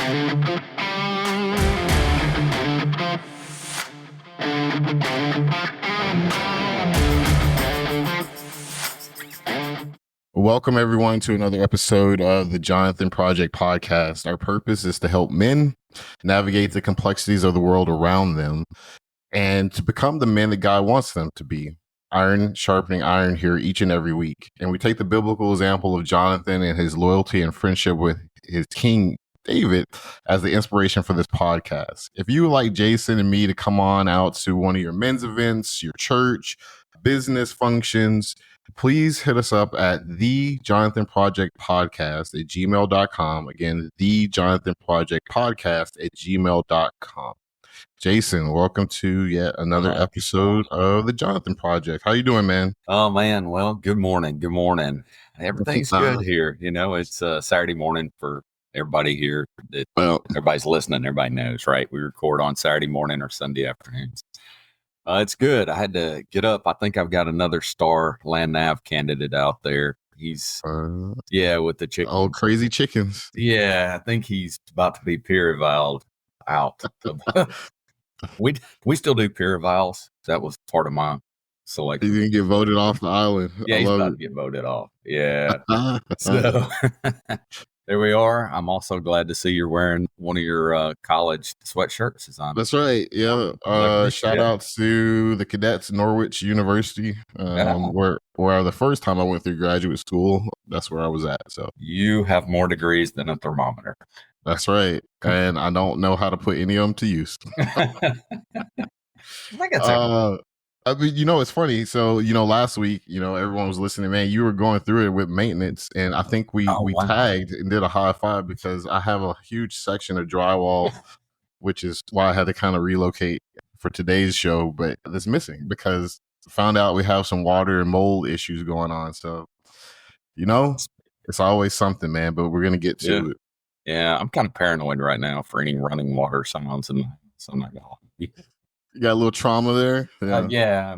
Welcome everyone to another episode of the Jonathan Project Podcast. Our purpose is to help men navigate the complexities of the world around them and to become the men that God wants them to be. Iron sharpening iron here each and every week. And we take the biblical example of Jonathan and his loyalty and friendship with his king David as the inspiration for this podcast. If you would like Jason and me to come on out to one of your men's events, your church, business functions, please hit us up at theJonathanProjectPodcast at gmail.com. Again, theJonathanProjectPodcast at gmail.com. Jason, welcome to yet another episode of the Jonathan Project. How you doing, man? Oh, man. Well, good morning. Good morning. Everything's good here. You know, it's Saturday morning for everybody here. Everybody's listening. Everybody knows, right? We record on Saturday morning or Sunday afternoons. It's good. I had to get up. I think I've got another star land nav candidate out there. He's, with the chickens. Oh, crazy chickens. Yeah, I think he's about to be peer evaled out. We still do peer evals. That was part of my selection. He's going to get voted off the island. Yeah, he's about to get voted off. Yeah. So there we are. I'm also glad to see you're wearing one of your college sweatshirts. That's right. Yeah. Shout out to the cadets at Norwich University, where the first time I went through graduate school, that's where I was at. So you have more degrees than a thermometer. That's right. And I don't know how to put any of them to use. I think it's I mean, it's funny. So, last week, everyone was listening, man, you were going through it with maintenance. And I think we tagged and did a high five because I have a huge section of drywall, which is why I had to kind of relocate for today's show. But it's missing because I found out we have some water and mold issues going on. So, it's always something, man, but we're going to get to it. Yeah, I'm kind of paranoid right now for any running water sounds. And so I'm not going to. You got a little trauma there? Yeah.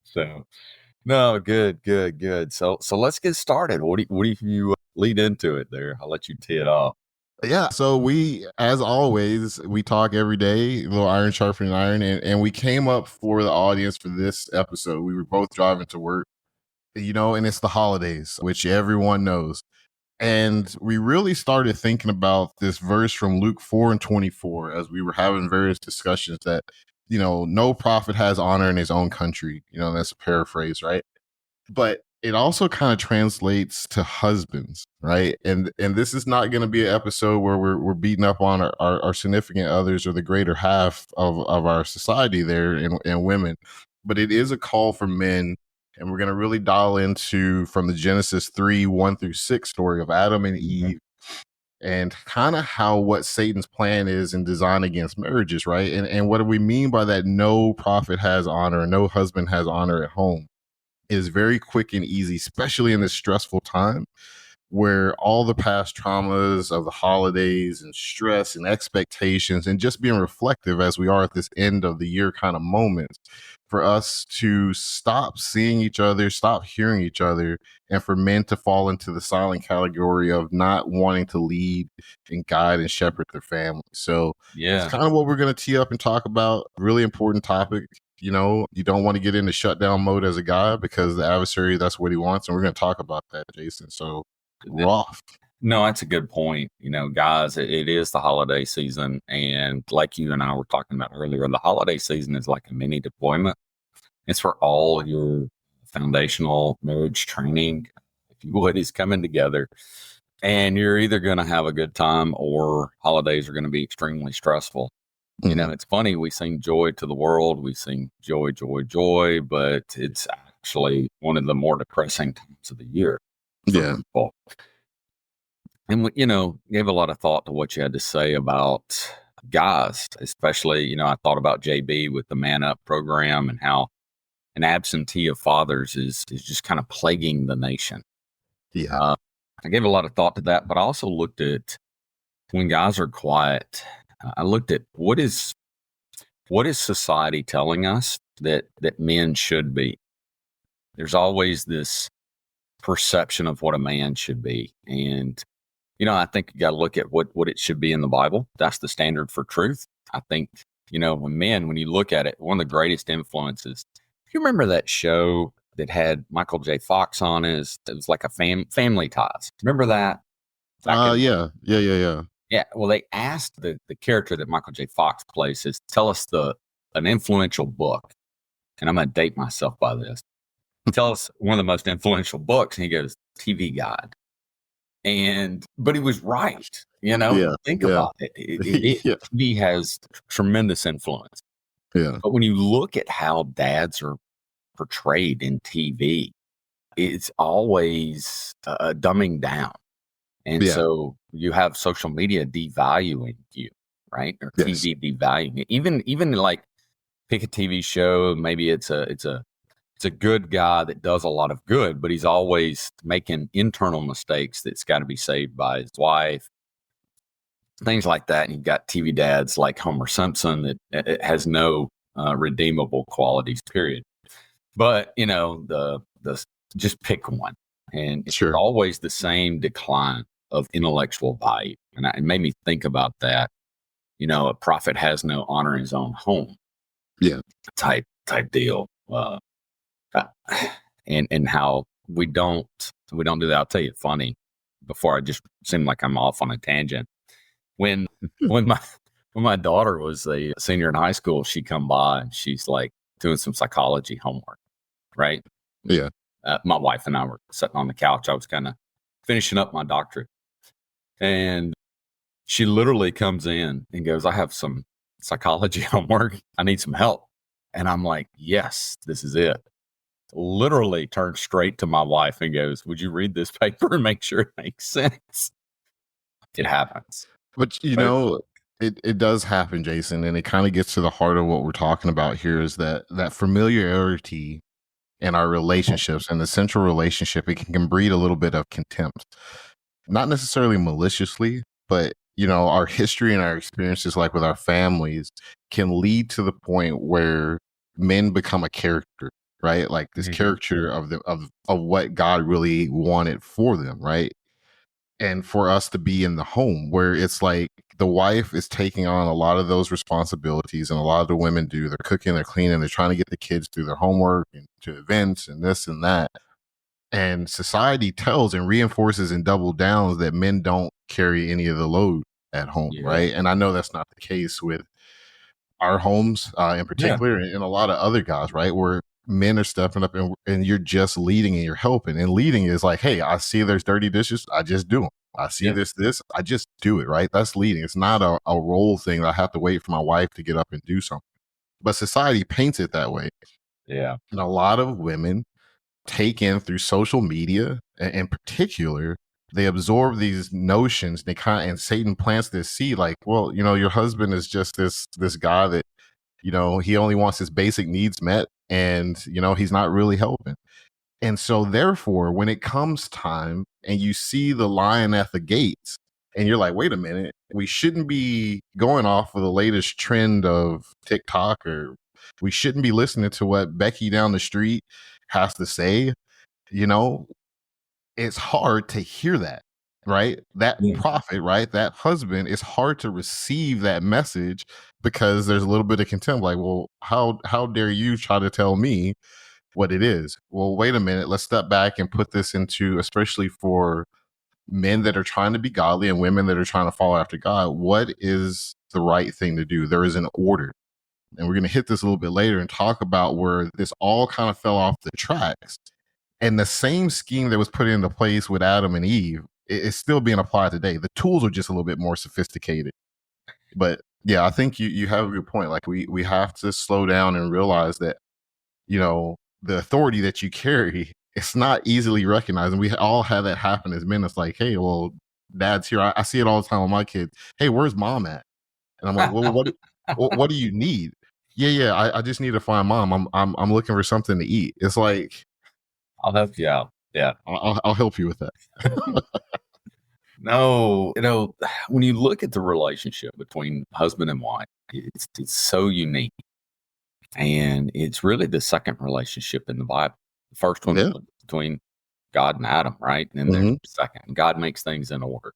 So, no, good. So let's get started. What do you lead into it there? I'll let you tee it off. Yeah. So we, as always, we talk every day, a little iron sharpening iron. And we came up for the audience for this episode. We were both driving to work, and it's the holidays, which everyone knows. And we really started thinking about this verse from Luke 4:24 as we were having various discussions that, no prophet has honor in his own country. That's a paraphrase, right? But it also kind of translates to husbands, right? And this is not going to be an episode where we're beating up on our significant others or the greater half of our society there and women. But it is a call for men. And we're going to really dial into from the Genesis 3:1-6 story of Adam and Eve and kind of what Satan's plan is in design against marriages, right? And what do we mean by that? No prophet has honor, no husband has honor at home. It is very quick and easy, especially in this stressful time where all the past traumas of the holidays and stress and expectations and just being reflective as we are at this end of the year kind of moments for us to stop seeing each other, stop hearing each other, and for men to fall into the silent category of not wanting to lead and guide and shepherd their family. So it's kind of what we're going to tee up and talk about. Really important topic. You don't want to get into shutdown mode as a guy because the adversary, that's what he wants. And we're going to talk about that, Jason. So we're off. No, that's a good point. Guys, it is the holiday season. And like you and I were talking about earlier, the holiday season is like a mini deployment. It's for all your foundational marriage training, if you would, is coming together. And you're either going to have a good time or holidays are going to be extremely stressful. It's funny. We sing joy to the world. We sing joy, joy, joy, but it's actually one of the more depressing times of the year. Yeah. People. And, gave a lot of thought to what you had to say about guys, especially, I thought about JB with the Man Up program and how an absentee of fathers is just kind of plaguing the nation. Yeah. I gave a lot of thought to that, but I also looked at when guys are quiet. I looked at what is society telling us that men should be. There's always this perception of what a man should be. And I think you got to look at what it should be in the Bible. That's the standard for truth. I think, when you look at it, one of the greatest influences, you remember that show that had Michael J. Fox on it was like a Family Ties. Remember that? Yeah. Yeah. Well, they asked the character that Michael J. Fox plays is tell us an influential book. And I'm going to date myself by this. Tell us one of the most influential books. And he goes, TV Guide. But he was right. Think about it. Yeah. TV has tremendous influence. Yeah. But when you look at how dads are portrayed in TV, it's always dumbing down. And so you have social media devaluing you, right? Or TV devaluing it. Even like pick a TV show, maybe it's a good guy that does a lot of good, but he's always making internal mistakes that's got to be saved by his wife, things like that. And you've got TV dads like Homer Simpson that it has no redeemable qualities, period. But the just pick one, and it's always the same decline of intellectual value. And it made me think about that. A prophet has no honor in his own home. Yeah, type deal. And how we don't do that. I'll tell you funny before I just seem like I'm off on a tangent. When my daughter was a senior in high school, she come by and she's like doing some psychology homework, right? Yeah. My wife and I were sitting on the couch. I was kind of finishing up my doctorate, and she literally comes in and goes, "I have some psychology homework. I need some help." And I'm like, "Yes, this is it." Literally turned straight to my wife and goes, "Would you read this paper and make sure it makes sense?" It happens. But it does happen, Jason, and it kind of gets to the heart of what we're talking about here is that familiarity in our relationships and the central relationship, it can breed a little bit of contempt. Not necessarily maliciously, but our history and our experiences, like with our families, can lead to the point where men become a character, right? Like this caricature of what God really wanted for them, right? And for us to be in the home where it's like the wife is taking on a lot of those responsibilities, and a lot of the women do. They're cooking, they're cleaning, they're trying to get the kids through their homework and to events and this and that. And society tells and reinforces and double downs that men don't carry any of the load at home, right? And I know that's not the case with our homes in particular, and a lot of other guys, right? Where men are stepping up and you're just leading and you're helping. And leading is like, hey, I see there's dirty dishes, I just do them. I see this, I just do it, right? That's leading. It's not a role thing that I have to wait for my wife to get up and do something. But society paints it that way. Yeah. And a lot of women take in through social media in particular, they absorb these notions, and Satan plants this seed like, well, your husband is just this guy that, he only wants his basic needs met, and, he's not really helping. And so therefore, when it comes time and you see the lion at the gates and you're like, wait a minute, we shouldn't be going off of the latest trend of TikTok, or we shouldn't be listening to what Becky down the street has to say, it's hard to hear that, right? That prophet, right? That husband, it's hard to receive that message because there's a little bit of contempt. Like, well, how dare you try to tell me what it is? Well, wait a minute. Let's step back and put this into, especially for men that are trying to be godly and women that are trying to follow after God. What is the right thing to do? There is an order. And we're going to hit this a little bit later and talk about where this all kind of fell off the tracks. And the same scheme that was put into place with Adam and Eve is still being applied today. The tools are just a little bit more sophisticated. But yeah, I think you have a good point. Like we have to slow down and realize that, the authority that you carry, it's not easily recognized. And we all have that happen as men. It's like, hey, well, dad's here. I see it all the time with my kids. Hey, where's mom at? And I'm like, well, what do you need? Yeah. I just need to find mom. I'm looking for something to eat. It's like, I'll help you out. Yeah. I'll help you with that. No, when you look at the relationship between husband and wife, it's so unique. And it's really the second relationship in the Bible. The first one was between God and Adam, right? And then there's the second. God makes things in order.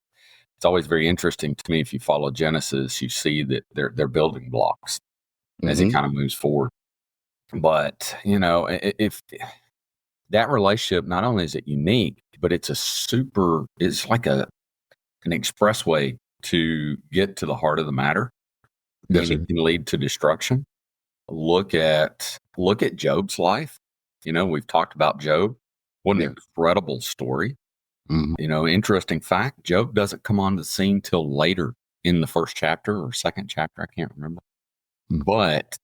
it's always very interesting to me. If you follow Genesis, you see that they're building blocks as it kind of moves forward. But, if that relationship, not only is it unique, but it's like an expressway to get to the heart of the matter. Yes, And sir. it can lead to destruction. Look at Job's life. We've talked about Job. What an incredible story. Interesting fact, Job doesn't come on the scene till later in the first chapter or second chapter. I can't remember. But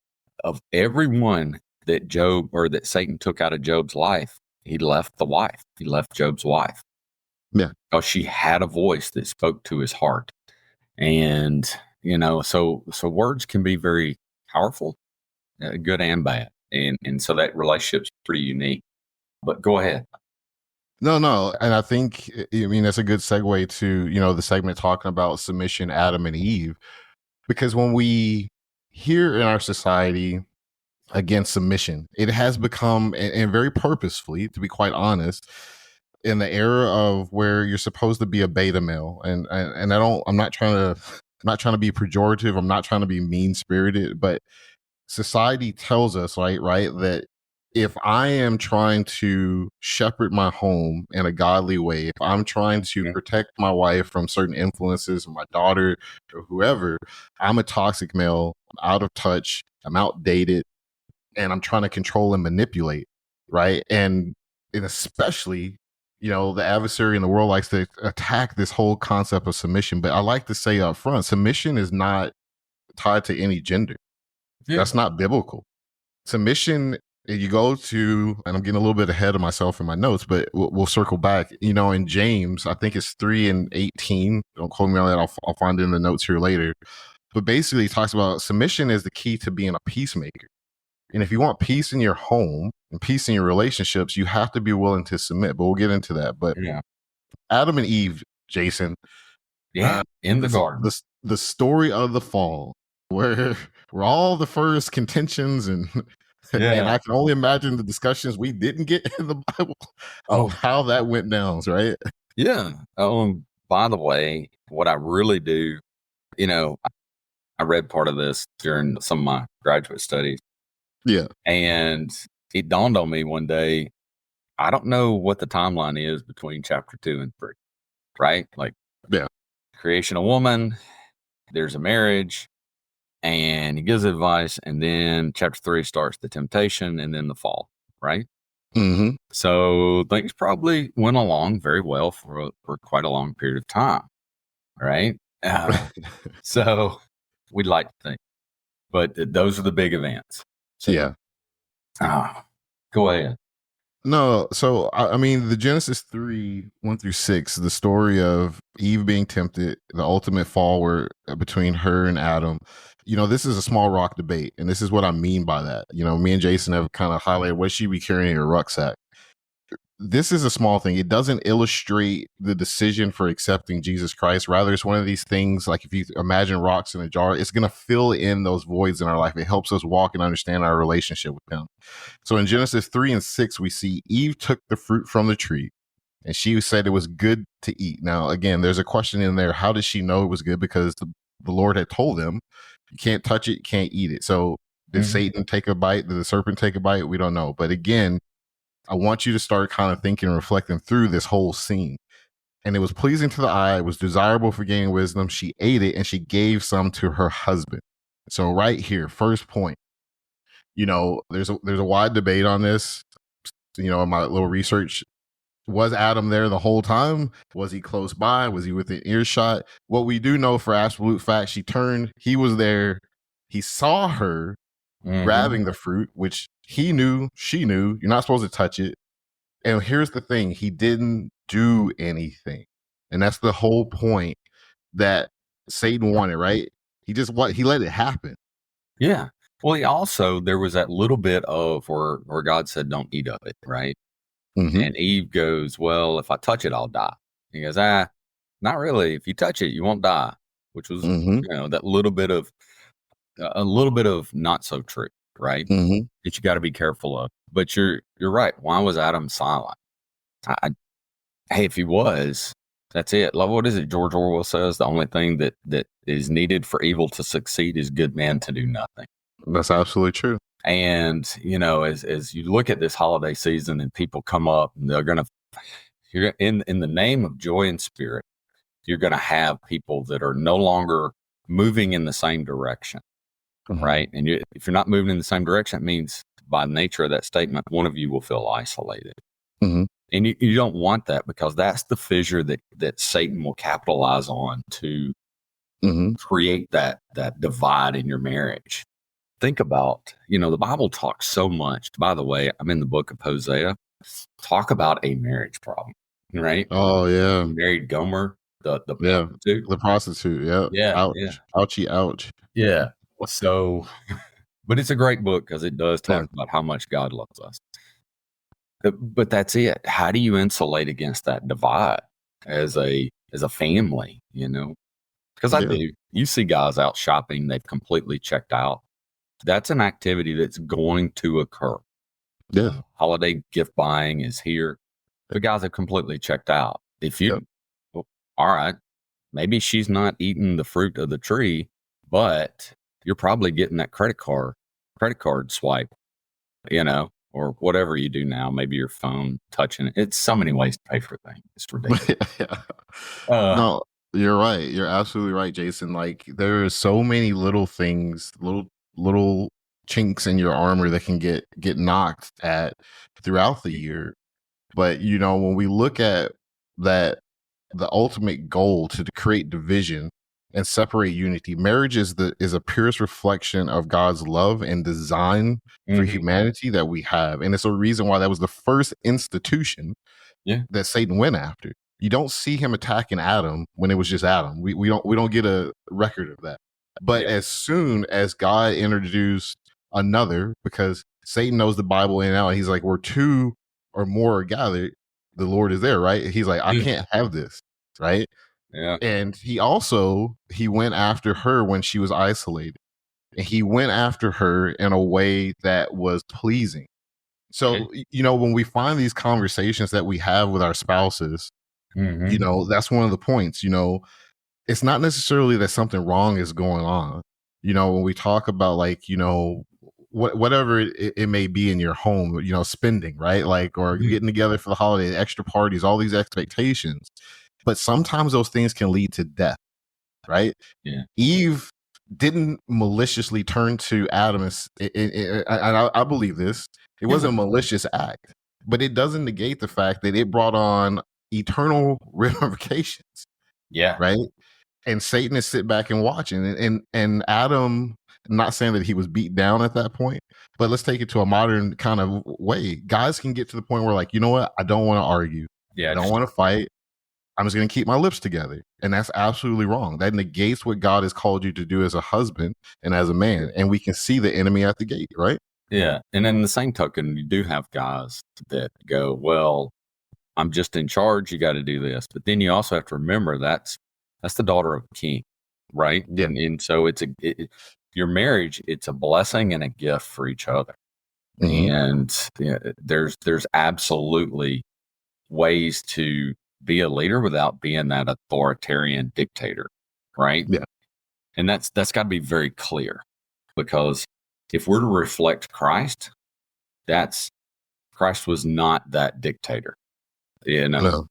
of everyone that Satan took out of Job's life, he left the wife. He left Job's wife. Yeah. Because she had a voice that spoke to his heart. And, so words can be very powerful, good and bad. And so that relationship's pretty unique. But go ahead. No. And I think, that's a good segue to, the segment talking about submission, Adam and Eve, because when we hear in our society against submission, it has become, and very purposefully, to be quite honest, in the era of where you're supposed to be a beta male. And I'm not trying to be pejorative. I'm not trying to be mean spirited, but society tells us, right, that if I am trying to shepherd my home in a godly way, if I'm trying to protect my wife from certain influences, my daughter or whoever, I'm a toxic male, I'm out of touch, I'm outdated, and I'm trying to control and manipulate, right? And especially, the adversary in the world likes to attack this whole concept of submission. But I like to say up front, submission is not tied to any gender. Yeah. That's not biblical. Submission, you go to, and I'm getting a little bit ahead of myself in my notes, but we'll circle back. In James, I think it's 3:18. Don't quote me on that. I'll find it in the notes here later. But basically, it talks about submission is the key to being a peacemaker. And if you want peace in your home and peace in your relationships, you have to be willing to submit. But we'll get into that. But Adam and Eve, Jason. In the garden. The story of the fall, where all the first contentions and I can only imagine the discussions we didn't get in the Bible of how that went down, right? Yeah. By the way, what I really do, I read part of this during some of my graduate studies. Yeah. And it dawned on me one day, I don't know what the timeline is between chapter 2 and 3, right? Like, creation of woman, there's a marriage, and he gives advice, and then chapter 3 starts the temptation and then the fall, right? Mm-hmm. So things probably went along very well for quite a long period of time, right? So we'd like to think, but those are the big events. So, go ahead. No, so the Genesis 3:1-6, the story of Eve being tempted, the ultimate fall where between her and Adam. This is a small rock debate, and this is what I mean by that. Me and Jason have kind of highlighted what she be carrying in her rucksack. This is a small thing. It doesn't illustrate the decision for accepting Jesus Christ. Rather, it's one of these things, like if you imagine rocks in a jar, it's going to fill in those voids in our life. It helps us walk and understand our relationship with him. So in Genesis 3:6, we see Eve took the fruit from the tree and she said it was good to eat. Now, again, there's a question in there. How did she know it was good? Because the Lord had told them, you can't touch it, you can't eat it. So did Satan take a bite? Did the serpent take a bite? We don't know. But again, I want you to start kind of thinking and reflecting through this whole scene. And it was pleasing to the eye. It was desirable for gaining wisdom. She ate it and she gave some to her husband. So right here, first point, there's a wide debate on this. In my little research, was Adam there the whole time? Was he close by? Was he within earshot? What we do know for absolute fact, she turned, he was there. He saw her grabbing the fruit, which he knew, she knew, you're not supposed to touch it. And here's the thing, he didn't do anything. And that's the whole point that Satan wanted, right? He let it happen. Yeah. Well, there was that little bit of where God said, don't eat of it, right? Mm-hmm. And Eve goes, well, if I touch it, I'll die. He goes, not really. If you touch it, you won't die, which was, that little bit of, a little bit of not so true, right? Mm-hmm. That you got to be careful of. But you're right. Why was Adam silent? Hey, if he was, That's it. Like, what is it? George Orwell says the only thing that is needed for evil to succeed is good men to do nothing. That's absolutely true. And as you look at this holiday season and people come up and you're in the name of joy and spirit, you're gonna have people that are no longer moving in the same direction, right? And if you're not moving in the same direction, it means by nature of that statement, one of you will feel isolated. Mm-hmm. And you don't want that, because that's the fissure that Satan will capitalize on to create that divide in your marriage. Think about, the Bible talks so much. By the way, I'm in the book of Hosea. Talk about a marriage problem, right? Oh yeah. You married Gomer, the Yeah. prostitute. The prostitute. Yeah. Yeah, Ouch. yeah, Ouchie. Ouch. yeah. So, but it's a great book because it does talk Yeah. about how much God loves us. But that's it. How do you insulate against that divide as a family? Because I do. You see guys out shopping; they've completely checked out. That's an activity that's going to occur. Yeah. Holiday gift buying is here. The guys have completely checked out. Well, all right, maybe she's not eating the fruit of the tree, but you're probably getting that credit card swipe, or whatever you do now. Maybe your phone touching it. It's so many ways to pay for things. It's ridiculous. Yeah. Uh, No, you're right. You're absolutely right, Jason. Like there are so many little things, little chinks in your armor that can get knocked at throughout the year. But when we look at that, the ultimate goal to create division and separate unity, marriage is a purest reflection of God's love and design for humanity that we have, and it's a reason why that was the first institution that Satan went after. You don't see him attacking Adam when it was just Adam. We don't get a record of that. But as soon as God introduced another, because Satan knows the Bible in and out, he's like, where two or more are gathered, the Lord is there, right? He's like, I can't have this, right? Yeah. And he went after her when she was isolated. And he went after her in a way that was pleasing. So, when we find these conversations that we have with our spouses, that's one of the points. It's not necessarily that something wrong is going on. When we talk about whatever it may be in your home, spending, right? Like, or getting together for the holiday, extra parties, all these expectations. But sometimes those things can lead to death, right? Yeah. Eve didn't maliciously turn to Adam, and I believe this. It wasn't a malicious act, but it doesn't negate the fact that it brought on eternal ramifications. Yeah. Right. And Satan is sitting back and watching, and Adam. I'm not saying that he was beat down at that point, but let's take it to a modern kind of way. Guys can get to the point where, like, you know what? I don't want to argue. Yeah. I don't want to fight. I'm just going to keep my lips together. And that's absolutely wrong. That negates what God has called you to do as a husband and as a man. And we can see the enemy at the gate, right? Yeah. And in the same token, you do have guys that go, well, I'm just in charge. You got to do this. But then you also have to remember that's the daughter of a king, right? Yeah. And so your marriage, it's a blessing and a gift for each other. And there's absolutely ways to be a leader without being that authoritarian dictator, right? Yeah. And that's got to be very clear, because if we're to reflect Christ, Christ was not that dictator, No.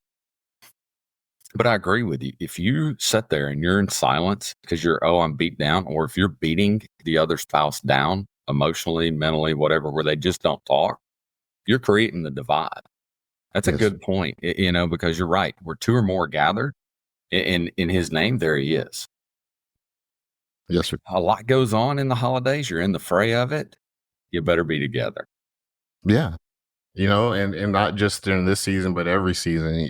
But I agree with you. If you sit there and you're in silence because I'm beat down, or if you're beating the other spouse down emotionally, mentally, whatever, where they just don't talk, you're creating the divide. That's a good point, because you're right. Where two or more gathered in his name, there he is. Yes, sir. A lot goes on in the holidays. You're in the fray of it. You better be together. Yeah. And not just during this season, but every season,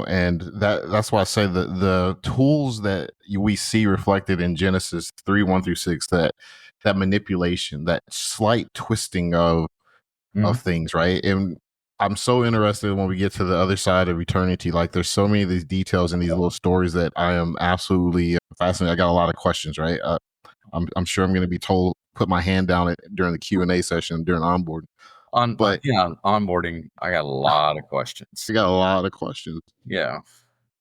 and that's why I say that the tools that we see reflected in Genesis 3:1-6, that manipulation, that slight twisting of things, right? And I'm so interested when we get to the other side of eternity. Like, there's so many of these details in these little stories that I am absolutely fascinated. I got a lot of questions, right? I'm sure I'm going to be told, put my hand down during the Q&A session during onboarding. Onboarding, I got a lot of questions. You got a lot of questions. Yeah.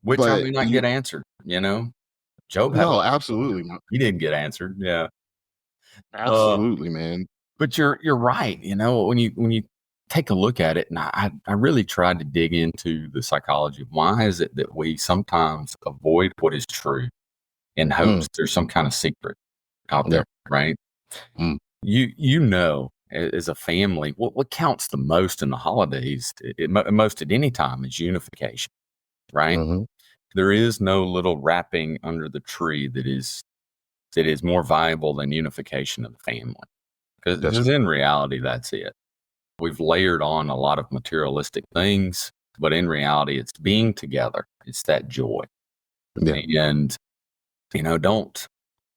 which I But may not get answered, you know? Job had a no, lot. absolutely, He didn't get answered. Yeah. Uh, absolutely, man. but you're right. You know, when you take a look at it, and I really tried to dig into the psychology. Why is it that we sometimes avoid what is true in Mm, hopes there's some kind of secret out yeah. there, right? Mm, You know, as a family, what counts the most in the holidays, most at any time, is unification, right? mhm. There is no little wrapping under the tree that is more valuable than unification of the family. That's Because in reality, that's it. We've layered on a lot of materialistic things, but in reality, it's being together. It's that joy. yeah. And, you know, don't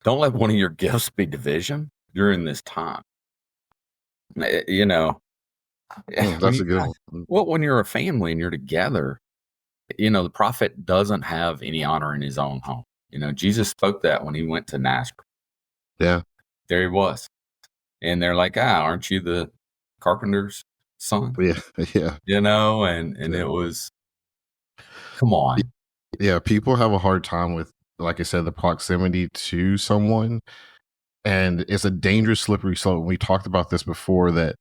let one of your gifts be division during this time. You know, when That's you a good one. Mm, well, when you're a family and you're together, you know, the prophet doesn't have any honor in his own home. You know, Jesus spoke that when he went to Nazareth. yeah. There he was. And they're like, aren't you the carpenter's son? Yeah. Yeah. You know, and Yeah. it was, come Y- on. Yeah. People have a hard time with, like I said, the proximity to someone. And it's a dangerous slippery slope. We talked about this before, that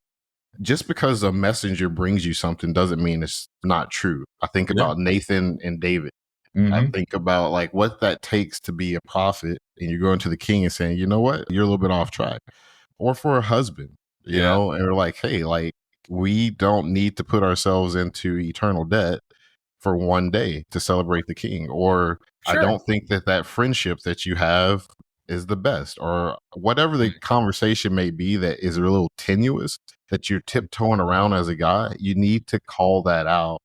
just because a messenger brings you something doesn't mean it's not true. I think Yeah. about Nathan and David. I Hmm. think about like what that takes to be a prophet, and you're going to the king and saying, you know what, you're a little bit off track. Or for a husband, Yeah. and we're like, hey, like, we don't need to put ourselves into eternal debt for one day to celebrate the king. Or I Sure. don't think that that friendship that you have is the best, or whatever the conversation may be that is a little tenuous, that you're tiptoeing around as a guy. You need to call that out,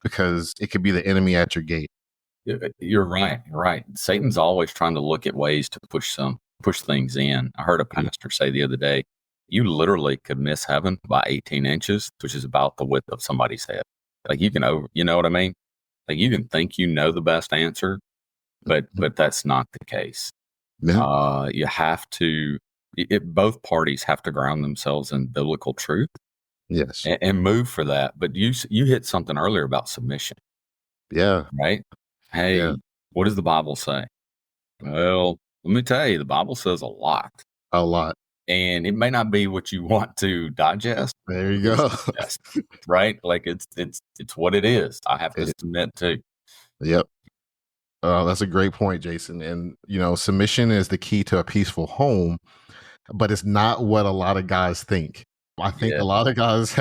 because it could be the enemy at your gate. You're right. You're right. Satan's always trying to look at ways to push things in. I heard a pastor say the other day, you literally could miss heaven by 18 inches, which is about the width of somebody's head. Like you can you know what I mean? Like you can think you know the best answer, but that's not the case. Yeah. You have to. Both parties have to ground themselves in biblical truth Yes. and move for that. But you hit something earlier about submission, Yeah. right? Yeah. Hey, what does the Bible say? Well, let me tell you, the Bible says a lot, A lot. and it may not be what you want to digest, There you but it's go. the best, right? Like it's what it is. I have to It- submit to. yep. That's a great point, Jason. And, submission is the key to a peaceful home, but it's not what a lot of guys think. I think Yeah, a lot of guys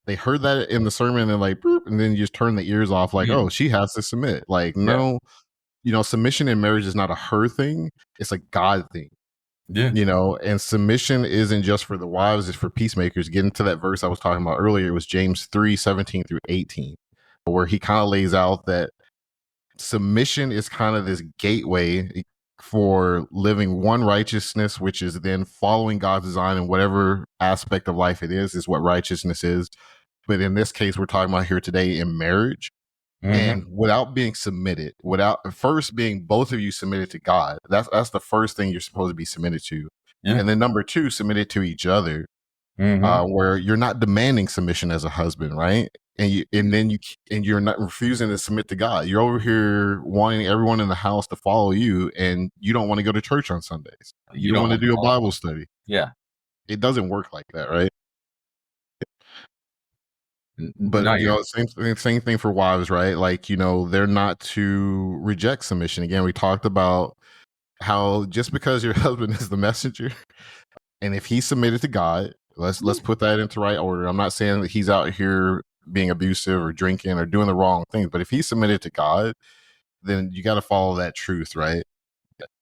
they heard that in the sermon and like, boop, and then you just turn the ears off like, yeah, oh, she has to submit. Like, yeah, no, submission in marriage is not a her thing. It's a God thing, yeah. and submission isn't just for the wives, it's for peacemakers. Getting to that verse I was talking about earlier, it was James 3:17-18, where he kind of lays out that submission is kind of this gateway for living one righteousness, which is then following God's design in whatever aspect of life it is what righteousness is. But in this case, we're talking about here today in marriage. Mm-hmm. And without being submitted, without first being both of you submitted to God, that's the first thing you're supposed to be submitted to. Yeah. And then number two, submitted to each other, Mm-hmm. where you're not demanding submission as a husband, right? And you're not refusing to submit to God. You're over here wanting everyone in the house to follow you, and you don't want to go to church on Sundays. You You don't don't want to want to do a follow. Bible study. Yeah. It doesn't work like that, right? But No, you're same thing for wives, right? Like, they're not to reject submission. Again, we talked about how just because your husband is the messenger, and if he's submitted to God, let's put that into right order. I'm not saying that he's out here being abusive or drinking or doing the wrong things, but if he's submitted to God, then you got to follow that truth, right?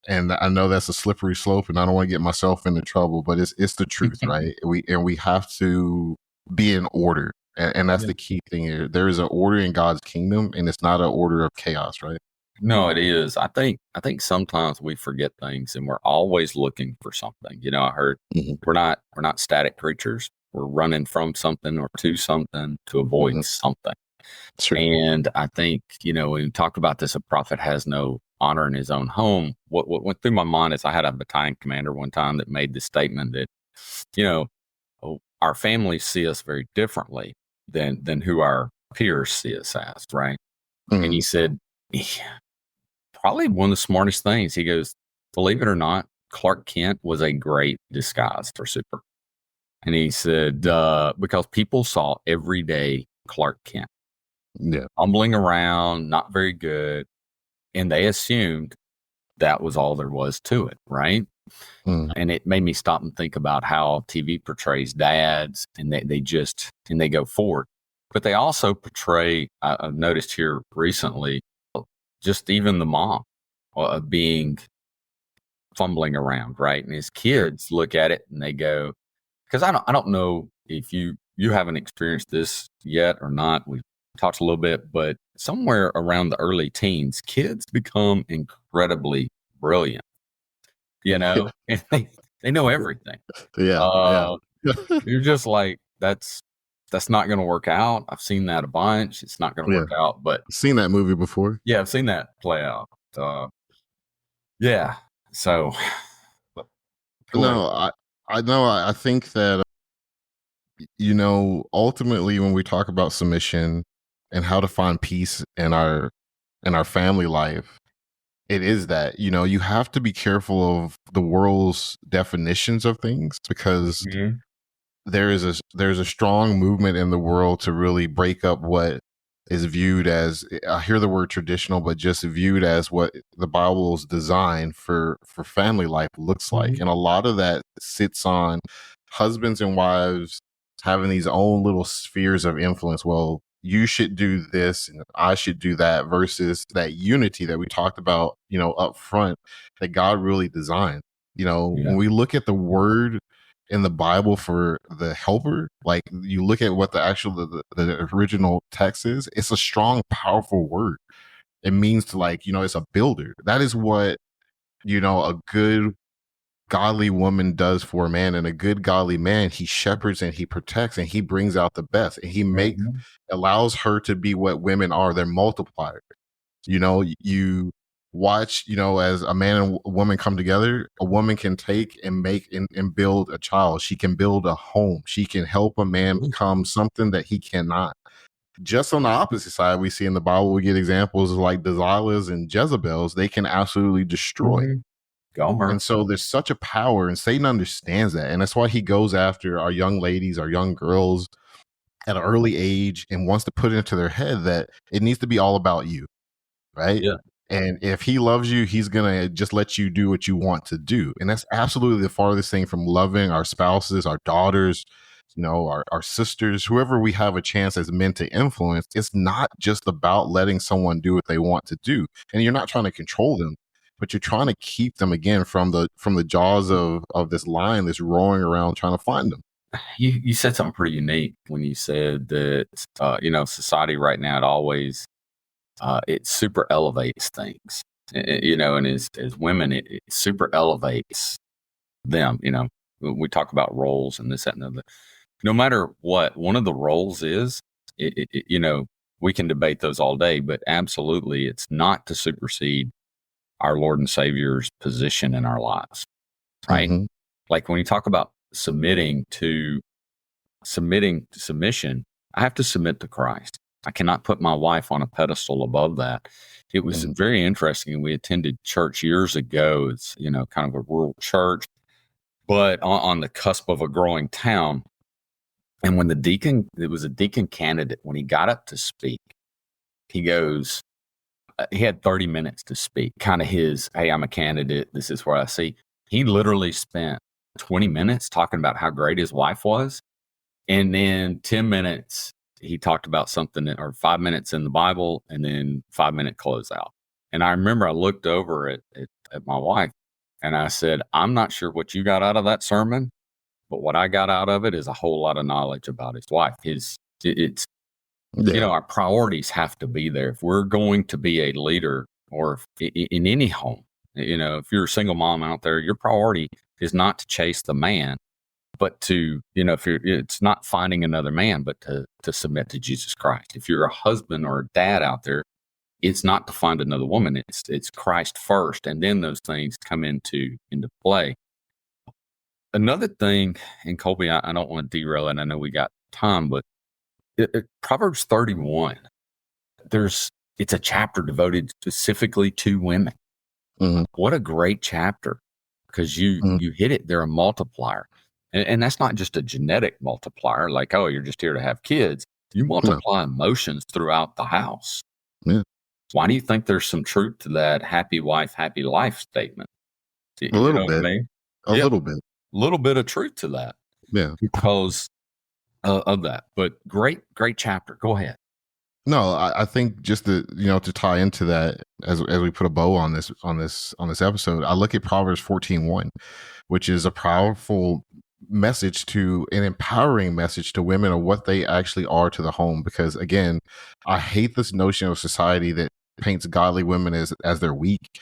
And I know that's a slippery slope, and I don't want to get myself into trouble, but it's the truth, right? We have to be in order, and that's yeah. the key thing here. There is an order in God's kingdom, and it's not an order of chaos, right? No, it is. I think sometimes we forget things and we're always looking for something. You know, I heard Mm-hmm. we're not static creatures. We're running from something or to something to avoid Mm-hmm. something. Sure. And I think, when we talk about this, a prophet has no honor in his own home. What went through my mind is I had a battalion commander one time that made the statement that, you know, our families see us very differently than who our peers see us as, right? And Mm-hmm. he said, Probably one of the smartest things. He goes, believe it or not, Clark Kent was a great disguise for Super. And he said, because people saw everyday Clark Kent Yeah. fumbling around, not very good. And they assumed that was all there was to it, right? Mm. And it made me stop and think about how TV portrays dads, and they go forward. But they also portray, I've noticed here recently, just even the mom being fumbling around, right? And his kids look at it and they go, because I don't know if you haven't experienced this yet or not. We talked a little bit, but somewhere around the early teens, kids become incredibly brilliant, and they know everything. Yeah. Yeah. You're just like, that's not going to work out. I've seen that a bunch. It's not going to Yeah. work out, but Seen that movie before. yeah, I've seen that play out. Yeah. So go ahead. No, I know. I think that, ultimately when we talk about submission and how to find peace in our family life, it is that, you have to be careful of the world's definitions of things, because Mhm. there's a strong movement in the world to really break up what is viewed as, I hear the word traditional, but just viewed as what the Bible's design for family life looks like. Mhm. And a lot of that sits on husbands and wives having these own little spheres of influence. Well, you should do this and I should do that, versus that unity that we talked about, up front, that God really designed. Yeah. When we look at the word in the Bible for the helper, like you look at what the actual the original text is, it's a strong, powerful word. It means to, like, it's a builder. That is what, a good godly woman does for a man, and a good godly man, he shepherds and he protects and he brings out the best, and he Mhm. allows her to be what women are. They're multipliers. You watch, as a man and woman come together, a woman can take and make and build a child. She can build a home. She can help a man become something that he cannot. Just on the opposite side, we see in the Bible, we get examples of like Delilahs and Jezebels. They can absolutely destroy. Mhm. Gomer. And so there's such a power, and Satan understands that. And that's why he goes after our young ladies, our young girls at an early age, and wants to put it into their head that it needs to be all about you, right? Yeah. And if he loves you, he's going to just let you do what you want to do. And that's absolutely the farthest thing from loving our spouses, our daughters, our sisters, whoever we have a chance as men to influence. It's not just about letting someone do what they want to do. And you're not trying to control them, but you're trying to keep them, again, from the jaws of this lion that's roaring around trying to find them. You said something pretty unique when you said that, society right now, it super elevates things, and as women, it super elevates them. We talk about roles and this, that, and the other. No matter what one of the roles is, we can debate those all day, but absolutely, it's not to supersede our Lord and Savior's position in our lives, right? Mm-hmm. Like when you talk about submission, I have to submit to Christ. I cannot put my wife on a pedestal above that. It was Mm-hmm. very interesting. We attended church years ago. It's, kind of a rural church, but on the cusp of a growing town. And when it was a deacon candidate, when he got up to speak, he goes, he had 30 minutes to speak, kind of hey, I'm a candidate. This is where I see. He literally spent 20 minutes talking about how great his wife was. And then 10 minutes, he talked about something, or 5 minutes in the Bible, and then 5-minute closeout. And I remember I looked over at my wife and I said, I'm not sure what you got out of that sermon, but what I got out of it is a whole lot of knowledge about his wife. It's, Yeah. our priorities have to be there. If we're going to be a leader, or in any home, if you're a single mom out there, your priority is not to chase the man, but to, it's not finding another man, but to submit to Jesus Christ. If you're a husband or a dad out there, it's not to find another woman. It's Christ first, and then those things come into play. Another thing, and Colby, I don't want to derail it. I know we got time, but Proverbs 31. it's a chapter devoted specifically to women. Mhm. What a great chapter, because you hit it. They're a multiplier. And that's not just a genetic multiplier, like, oh, you're just here to have kids. You multiply emotions throughout the house. Yeah. Why do you think there's some truth to that happy wife, happy life statement? A You little know what I bit. mean? A little bit. A little bit of truth to that Yeah. because of that. But great chapter. Go ahead. No, I think just to tie into that as we put a bow on this episode, I look at Proverbs 14:1, which is a powerful message to an empowering message to women of what they actually are to the home. Because again, I hate this notion of society that paints godly women as they're weak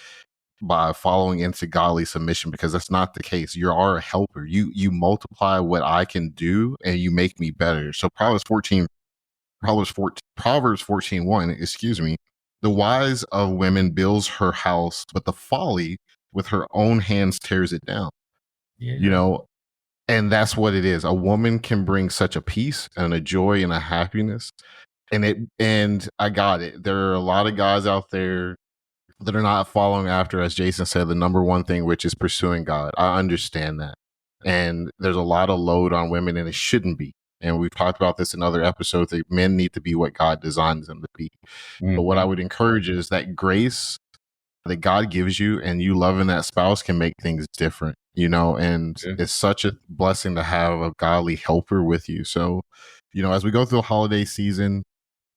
by following into godly submission, because that's not the case. You are a helper. You multiply what I can do and you make me better. So Proverbs 14:1, excuse me. The wise of women builds her house, but the folly with her own hands tears it down. Yeah. And that's what it is. A woman can bring such a peace and a joy and a happiness. And I got it. There are a lot of guys out there that are not following after, as Jason said, the number one thing, which is pursuing God. I understand that. And there's a lot of load on women, and it shouldn't be. And we've talked about this in other episodes, that men need to be what God designs them to be. Mm-hmm. But what I would encourage is that grace that God gives you and you loving that spouse can make things different, and it's such a blessing to have a godly helper with you. So, as we go through the holiday season,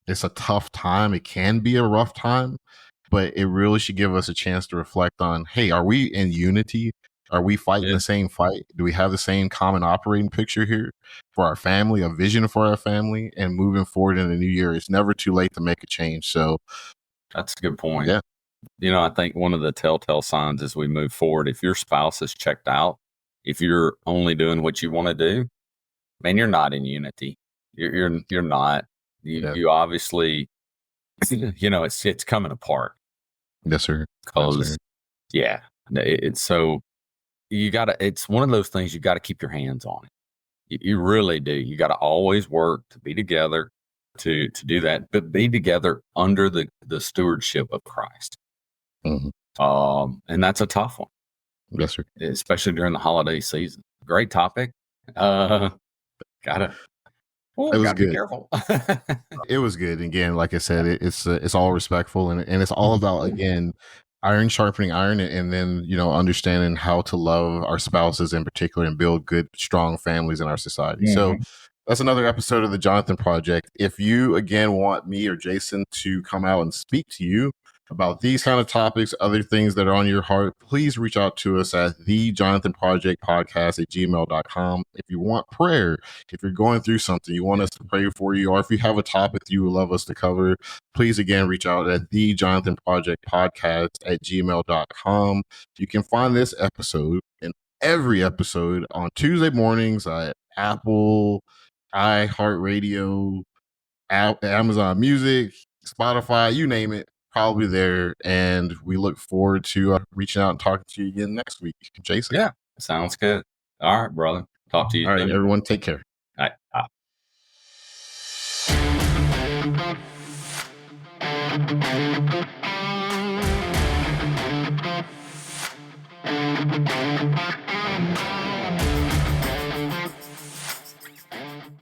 it's a tough time. It can be a rough time, but it really should give us a chance to reflect on, hey, are we in unity? Are we fighting the same fight? Do we have the same common operating picture here for our family, a vision for our family, and moving forward in the new year? It's never too late to make a change. So that's a good point. Yeah. I think one of the telltale signs as we move forward, if your spouse is checked out, if you're only doing what you want to do, man, you're not in unity. You're not. You obviously, it's coming apart. Yes, sir. Because it's so it's one of those things you got to keep your hands on it. You really do. You got to always work to be together to do that, but be together under the stewardship of Christ. Mm-hmm. And that's a tough one. Yes, sir. Especially during the holiday season. Great topic. It was good. Be careful. It was good. Again, like I said, it's all respectful, and it's all about, again, iron sharpening iron, and then understanding how to love our spouses in particular and build good, strong families in our society. Mm-hmm. So that's another episode of the Jonathan Project. If you again want me or Jason to come out and speak to you about these kind of topics, other things that are on your heart, please reach out to us at theJonathanProjectPodcast @gmail.com. If you want prayer, if you're going through something, you want us to pray for you, or if you have a topic you would love us to cover, please again reach out at theJonathanProjectPodcast @gmail.com. You can find this episode and every episode on Tuesday mornings at Apple, iHeartRadio, Amazon Music, Spotify, you name it. Probably there, and we look forward to reaching out and talking to you again next week. Jason? Yeah, sounds good. All right, brother. Talk to you soon. All right, soon. everyone, take care. All right.